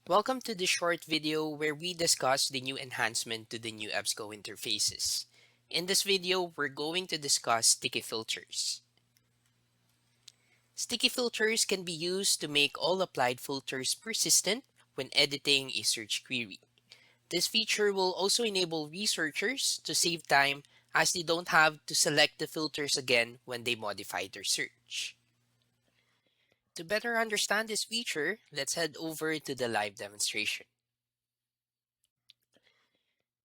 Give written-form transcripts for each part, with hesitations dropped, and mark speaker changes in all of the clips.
Speaker 1: Welcome to this short video where we discuss the new enhancement to the new EBSCO interfaces. In this video, we're going to discuss sticky filters. Sticky filters can be used to make all applied filters persistent when editing a search query. This feature will also enable researchers to save time as they don't have to select the filters again when they modify their search. To better understand this feature, let's head over to the live demonstration.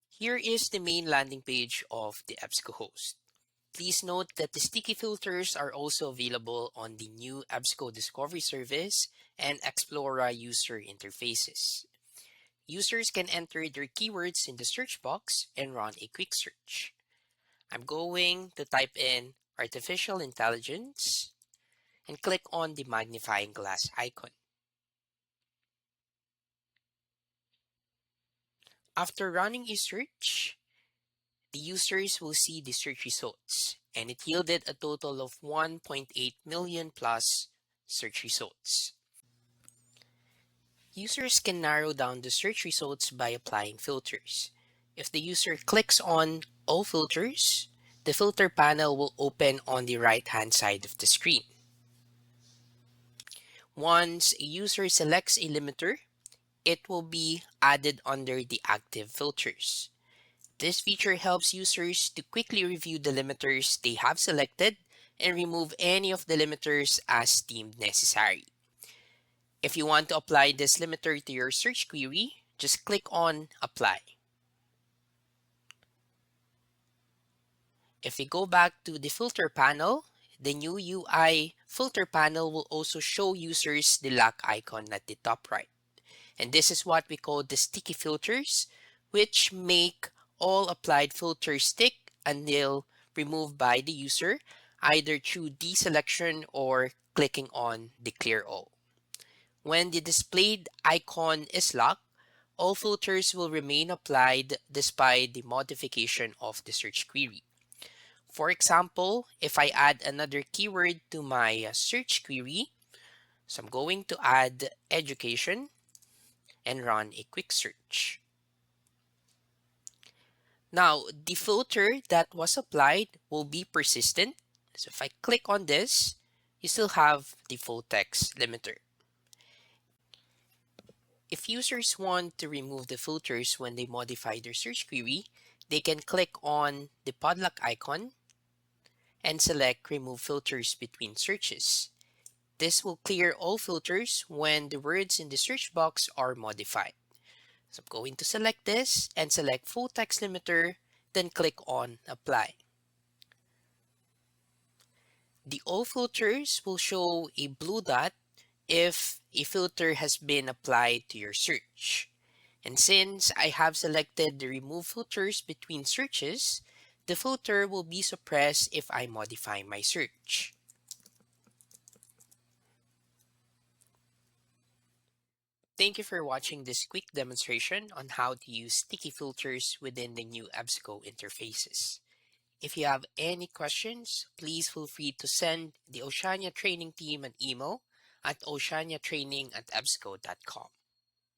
Speaker 1: Here is the main landing page of the EBSCO host. Please note that the sticky filters are also available on the new EBSCO Discovery Service and Explora user interfaces. Users can enter their keywords in the search box and run a quick search. I'm going to type in artificial intelligence and click on the magnifying glass icon. After running a search, the users will see the search results, and it yielded a total of 1.8 million plus search results. Users can narrow down the search results by applying filters. If the user clicks on All Filters, the filter panel will open on the right-hand side of the screen. Once a user selects a limiter, it will be added under the active filters. This feature helps users to quickly review the limiters they have selected and remove any of the limiters as deemed necessary. If you want to apply this limiter to your search query, just click on Apply. If we go back to the filter panel, the new UI filter panel will also show users the lock icon at the top right. And this is what we call the sticky filters, which make all applied filters stick until removed by the user, either through deselection or clicking on Declare All. When the displayed icon is locked, all filters will remain applied despite the modification of the search query. For example, if I add another keyword to my search query, so I'm going to add education and run a quick search. Now, the filter that was applied will be persistent. So if I click on this, you still have the full text limiter. If users want to remove the filters when they modify their search query, they can click on the padlock icon and select Remove Filters Between Searches. This will clear all filters when the words in the search box are modified. So I'm going to select this and select Full Text Limiter, then click on Apply. The All Filters will show a blue dot if a filter has been applied to your search. And since I have selected the Remove Filters Between Searches, the filter will be suppressed if I modify my search. Thank you for watching this quick demonstration on how to use sticky filters within the new EBSCO interfaces. If you have any questions, please feel free to send the Oceania Training team an email at oceaniatraining@ebsco.com.